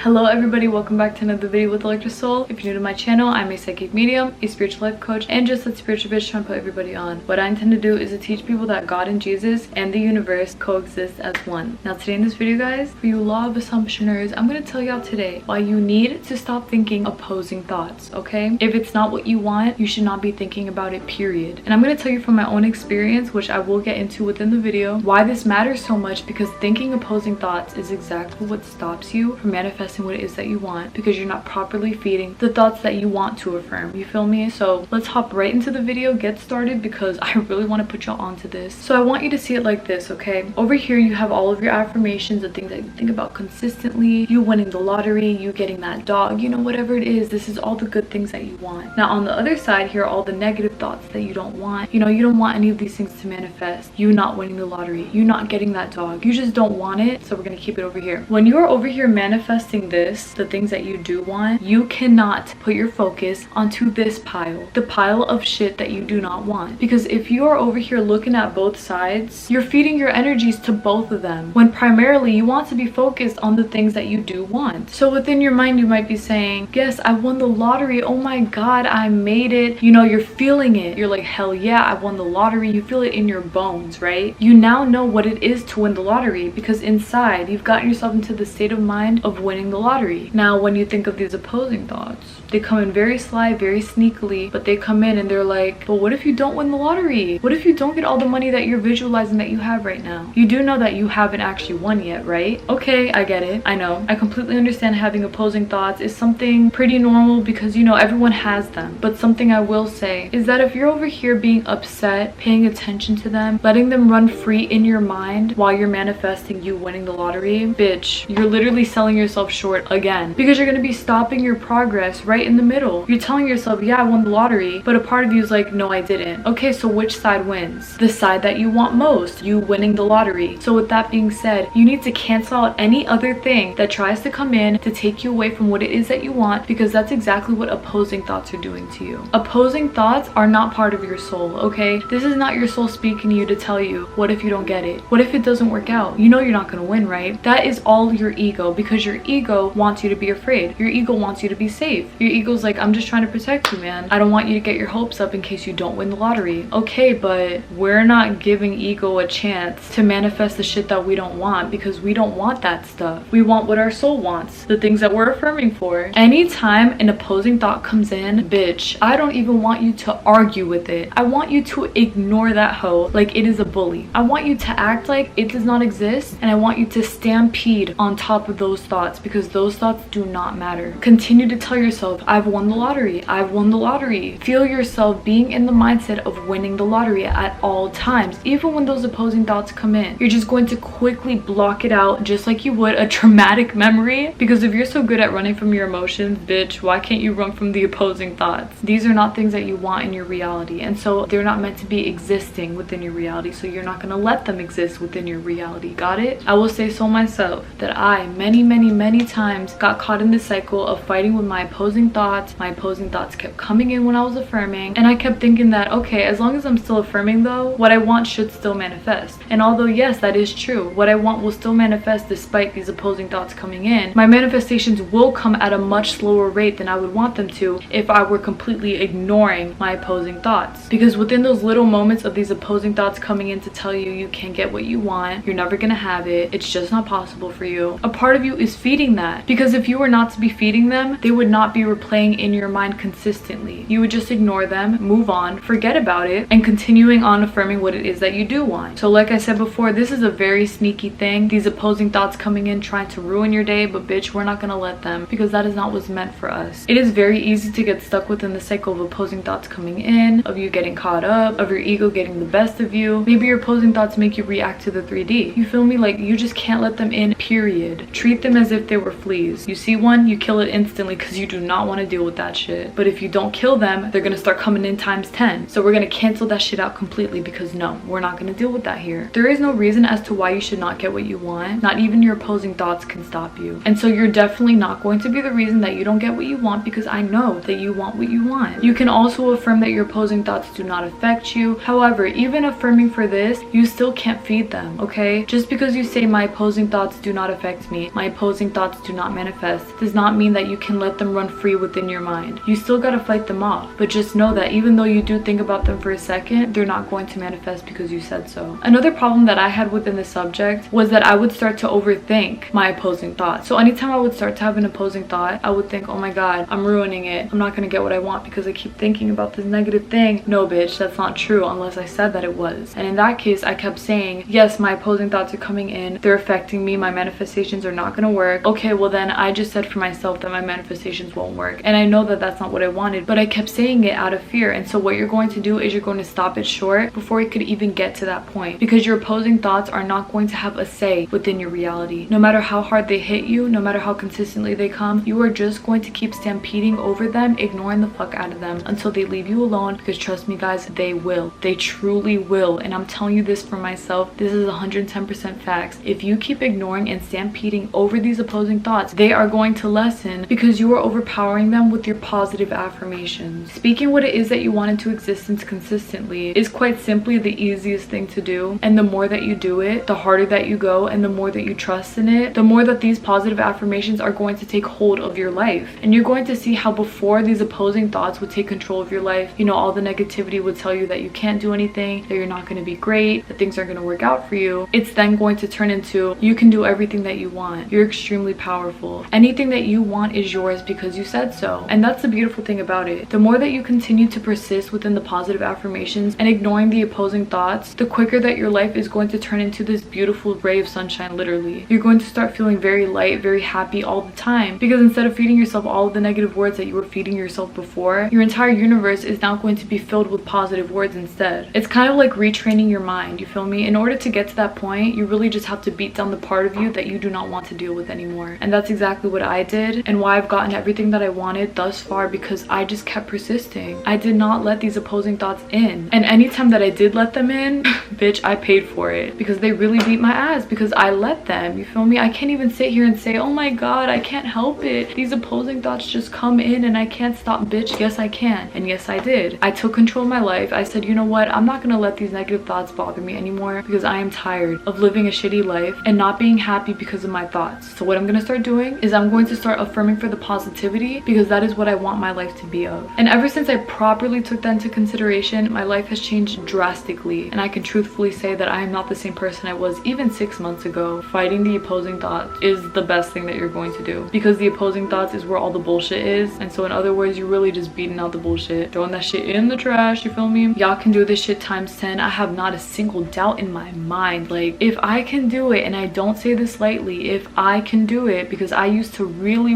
Hello everybody, welcome back to another video with ElectraSoul. If you're new to my channel, I'm a psychic medium, a spiritual life coach, and just that spiritual bitch trying to put everybody on. What I intend to do is to teach people that God and Jesus and the universe coexist as one. Now today in this video, guys, for you law of assumptioners, I'm going to tell y'all today why you need to stop thinking opposing thoughts, okay? If it's not what you want, you should not be thinking about it, period. And I'm going to tell you from my own experience, which I will get into within the video, why this matters so much, because thinking opposing thoughts is exactly what stops you from manifesting what it is that you want, because you're not properly feeding the thoughts that you want to affirm. You feel me? So let's hop right into the video, get started, because I really want to put y'all onto this. So I want you to see it like this, okay? Over here you have all of your affirmations, the things that you think about consistently, you winning the lottery, you getting that dog, you know, whatever it is. This is all the good things that you want. Now on the other side here are all the negative thoughts that you don't want. You know, you don't want any of these things to manifest. You not winning the lottery, you not getting that dog, you just don't want it. So we're gonna keep it over here. When you're over here manifesting this, the things that you do want, you cannot put your focus onto this pile, the pile of shit that you do not want. Because if you're over here looking at both sides, you're feeding your energies to both of them, when primarily you want to be focused on the things that you do want. So within your mind you might be saying, yes, I won the lottery, oh my god, I made it. You know, you're feeling it, you're like, hell yeah, I won the lottery. You feel it in your bones, right? You now know what it is to win the lottery, because inside you've gotten yourself into the state of mind of winning the lottery. Now when you think of these opposing thoughts, they come in very sly, very sneakily, but they come in and they're like, but what if you don't win the lottery? What if you don't get all the money that you're visualizing that you have right now? You do know that you haven't actually won yet, right? Okay, I get it. I know. I completely understand having opposing thoughts is something pretty normal, because you know everyone has them. But something I will say is that if you're over here being upset, paying attention to them, letting them run free in your mind while you're manifesting you winning the lottery, bitch, you're literally selling yourself short again, because you're going to be stopping your progress right in the middle. You're telling yourself, yeah, I won the lottery, but a part of you is like, no, I didn't. Okay, so which side wins? The side that you want most, you winning the lottery. So with that being said, you need to cancel out any other thing that tries to come in to take you away from what it is that you want, because that's exactly what opposing thoughts are doing to you. Opposing thoughts are not part of your soul, okay? This is not your soul speaking to you to tell you, what if you don't get it? What if it doesn't work out? You know you're not going to win, right? That is all your ego, because your ego wants you to be afraid. Your ego wants you to be safe. Your ego's like, I'm just trying to protect you, man. I don't want you to get your hopes up in case you don't win the lottery. Okay, but we're not giving ego a chance to manifest the shit that we don't want, because we don't want that stuff. We want what our soul wants, the things that we're affirming for. Anytime an opposing thought comes in, bitch, I don't even want you to argue with it. I want you to ignore that hoe like it is a bully. I want you to act like it does not exist, and I want you to stampede on top of those thoughts, because those thoughts do not matter. Continue to tell yourself, I've won the lottery, I've won the lottery. Feel yourself being in the mindset of winning the lottery at all times. Even when those opposing thoughts come in, you're just going to quickly block it out, just like you would a traumatic memory. Because if you're so good at running from your emotions, bitch, why can't you run from the opposing thoughts? These are not things that you want in your reality, and so they're not meant to be existing within your reality, so you're not going to let them exist within your reality. Got it? I will say so myself, that I many times got caught in this cycle of fighting with my opposing thoughts. My opposing thoughts kept coming in when I was affirming, and I kept thinking that, okay, as long as I'm still affirming though, what I want should still manifest. And although yes, that is true, what I want will still manifest despite these opposing thoughts coming in. My manifestations will come at a much slower rate than I would want them to if I were completely ignoring my opposing thoughts. Because within those little moments of these opposing thoughts coming in to tell you you can't get what you want, you're never gonna have it, it's just not possible for you, a part of you is feeding that. Because if you were not to be feeding them, they would not be replaying in your mind consistently. You would just ignore them, move on, forget about it, and continuing on affirming what it is that you do want. So like I said before, this is a very sneaky thing, these opposing thoughts coming in trying to ruin your day, but bitch, we're not gonna let them, because that is not what's meant for us. It is very easy to get stuck within the cycle of opposing thoughts coming in, of you getting caught up, of your ego getting the best of you. Maybe your opposing thoughts make you react to the 3D. You feel me? Like, you just can't let them in, period. Treat them as if they were fleas. You see one, you kill it instantly, because you do not want to deal with that shit. But if you don't kill them, they're gonna start coming in times 10. So we're gonna cancel that shit out completely, because no, we're not gonna deal with that here. There is no reason as to why you should not get what you want. Not even your opposing thoughts can stop you. And so you're definitely not going to be the reason that you don't get what you want, because I know that you want what you want. You can also affirm that your opposing thoughts do not affect you. However, even affirming for this, you still can't feed them, okay? Just because you say my opposing thoughts do not affect me, my opposing thoughts thoughts do not manifest does not mean that you can let them run free within your mind. You still gotta fight them off, but just know that even though you do think about them for a second, they're not going to manifest because you said so. Another problem that I had within the subject was that I would start to overthink my opposing thoughts. So anytime I would start to have an opposing thought, I would think, oh my god, I'm ruining it. I'm not gonna get what I want because I keep thinking about this negative thing. No bitch, that's not true unless I said that it was. And in that case, I kept saying, yes, my opposing thoughts are coming in, they're affecting me, my manifestations are not gonna work. Okay, well then I just said for myself that my manifestations won't work, and I know that that's not what I wanted, but I kept saying it out of fear. And so what you're going to do is you're going to stop it short before it could even get to that point, because your opposing thoughts are not going to have a say within your reality. No matter how hard they hit you, no matter how consistently they come, you are just going to keep stampeding over them, ignoring the fuck out of them until they leave you alone, because trust me guys, they will. They truly will. And I'm telling you this for myself, this is 110% facts. If you keep ignoring and stampeding over these opposing thoughts, they are going to lessen because you are overpowering them with your positive affirmations. Speaking what it is that you want into existence consistently is quite simply the easiest thing to do, and the more that you do it, the harder that you go, and the more that you trust in it, the more that these positive affirmations are going to take hold of your life. And you're going to see how before these opposing thoughts would take control of your life, you know, all the negativity would tell you that you can't do anything, that you're not going to be great, that things aren't going to work out for you. It's then going to turn into, you can do everything that you want. You're extremely powerful. Anything that you want is yours because you said so. And that's the beautiful thing about it. The more that you continue to persist within the positive affirmations and ignoring the opposing thoughts, the quicker that your life is going to turn into this beautiful ray of sunshine, literally. You're going to start feeling very light, very happy all the time, because instead of feeding yourself all of the negative words that you were feeding yourself before, your entire universe is now going to be filled with positive words instead. It's kind of like retraining your mind, you feel me? In order to get to that point, you really just have to beat down the part of you that you do not want to deal with anymore. And that's exactly what I did, and why I've gotten everything that I wanted thus far, because I just kept persisting. I did not let these opposing thoughts in. And anytime that I did let them in, bitch, I paid for it, because they really beat my ass because I let them, you feel me? I can't even sit here and say, oh my god, I can't help it. These opposing thoughts just come in and I can't stop, bitch. Yes, I can. And yes, I did. I took control of my life. I said, you know what? I'm not gonna let these negative thoughts bother me anymore, because I am tired of living a shitty life and not being happy because of my thoughts. So what I'm gonna start doing is I'm going to start affirming for the positivity, because that is what I want my life to be of. And ever since I properly took that into consideration, my life has changed drastically, and I can truthfully say that I am not the same person I was even 6 months ago. Fighting the opposing thoughts is the best thing that you're going to do, because the opposing thoughts is where all the bullshit is. And so in other words, you're really just beating out the bullshit, throwing that shit in the trash, you feel me? Y'all can do this shit times 10. I have not a single doubt in my mind. Like, if I can do it, and I don't say this lightly, if I can do it, because I used to really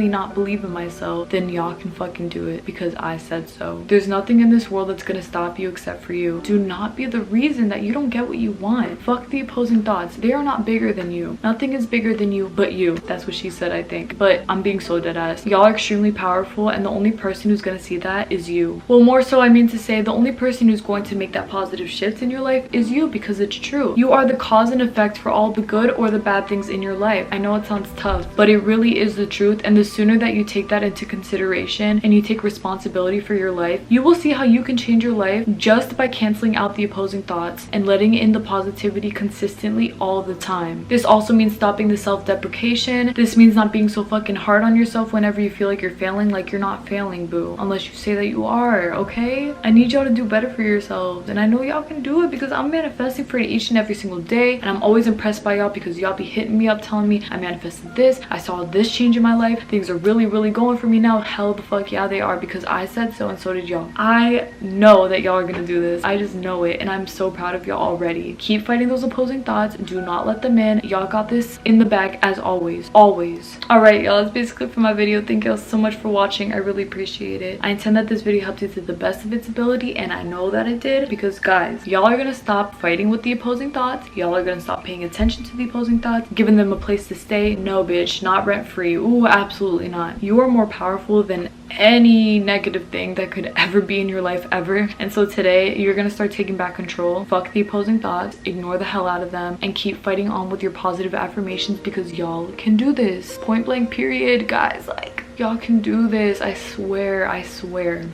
not believe in myself, then y'all can fucking do it because I said so. There's nothing in this world that's gonna stop you except for you. Do not be the reason that you don't get what you want. Fuck the opposing thoughts. They are not bigger than you. Nothing is bigger than you but you. That's what she said, I think. But I'm being so dead ass. Y'all are extremely powerful, and the only person who's gonna see that is you. Well, more so, I mean to say, the only person who's going to make that positive shift in your life is you, because it's true. You are the cause and effect for all the good or the bad things in your life. I know it sounds tough, but it really is the truth. And the sooner that you take that into consideration and you take responsibility for your life, you will see how you can change your life just by canceling out the opposing thoughts and letting in the positivity consistently all the time. This also means stopping the self-deprecation. This means not being so fucking hard on yourself whenever you feel like you're failing. Like, you're not failing, boo, unless you say that you are, okay? I need y'all to do better for yourselves, and I know y'all can do it because I'm manifesting for it each and every single day, and I'm always impressed by y'all because y'all be hitting me up telling me I manifested this, I saw this change in my life, things are really going for me now. Hell the fuck yeah, they are, because I said so, and so did y'all. I know that y'all are gonna do this. I just know it, and I'm so proud of y'all already. Keep fighting those opposing thoughts. Do not let them in. Y'all got this in the bag as always. Always. Alright, y'all, that's basically for my video. Thank y'all so much for watching. I really appreciate it. I intend that this video helped you to the best of its ability, and I know that it did, because guys, y'all are gonna stop fighting with the opposing thoughts. Y'all are gonna stop paying attention to the opposing thoughts, giving them a place to stay. No, bitch, not rent-free. Ooh, absolutely not. You are more powerful than any negative thing that could ever be in your life ever. And so today, you're gonna start taking back control. Fuck the opposing thoughts, ignore the hell out of them, and keep fighting on with your positive affirmations, because y'all can do this. Point blank period, guys. Like, Y'all can do this. I swear.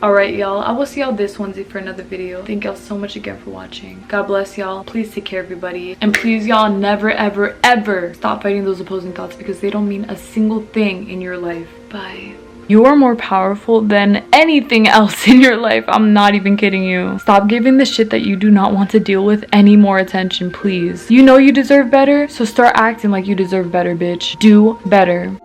Alright, y'all, I will see y'all this Wednesday for another video. Thank y'all so much again for watching. God bless y'all. Please take care, everybody, and please, y'all, never ever stop fighting those opposing thoughts, because they don't mean a single thing in your life. Bye. You are more powerful than anything else in your life. I'm not even kidding you. Stop giving the shit that you do not want to deal with any more attention, please. You know you deserve better, so start acting like you deserve better, bitch. Do better.